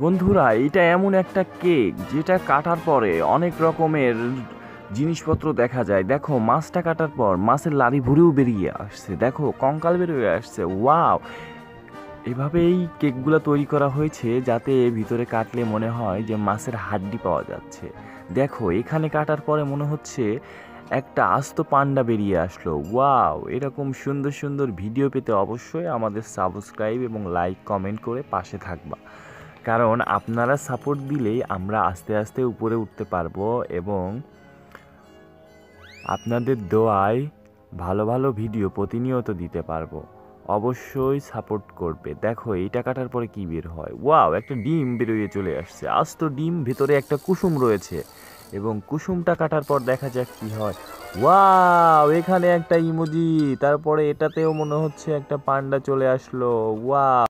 বন্ধুরা, এটা এমন একটা কেক যেটা কাটার পরে অনেক রকমের জিনিসপত্র দেখা যায়। দেখো, মাছটা কাটার পর মাছের লারি ভুঁড়িও বেরিয়ে আসছে, দেখো কঙ্কাল বেরিয়ে আসছে। ওয়াও! এভাবে এই কেকগুলো তৈরি করা হয়েছে যাতে ভিতরে কাটলে মনে হয় যে মাছের হাড্ডি পাওয়া যাচ্ছে। দেখো, এখানে কাটার পরে মনে হচ্ছে একটা আস্ত পান্ডা বেরিয়ে আসলো। ওয়াও! এরকম সুন্দর সুন্দর ভিডিও পেতে অবশ্যই আমাদের সাবস্ক্রাইব এবং লাইক কমেন্ট করে পাশে থাকবা, কারণ আপনারা সাপোর্ট দিলেই আমরা আস্তে আস্তে উপরে উঠতে পারবো এবং আপনাদের দোয়ায় ভালো ভালো ভিডিও প্রতিনিয়ত দিতে পারবো। অবশ্যই সাপোর্ট করবে। দেখো, এইটা কাটার পরে কি বের হয়। ওয়াও! একটা ডিম বেরোয় চলে আসছে, আস্ত ডিম, ভেতরে একটা কুসুম রয়েছে এবং কুসুমটা কাটার পর দেখা যাক কি হয়। ওয়াও! এখানে একটা ইমোজি, তারপরে এটাতেও মনে হচ্ছে একটা পান্ডা চলে আসলো। ওয়াও!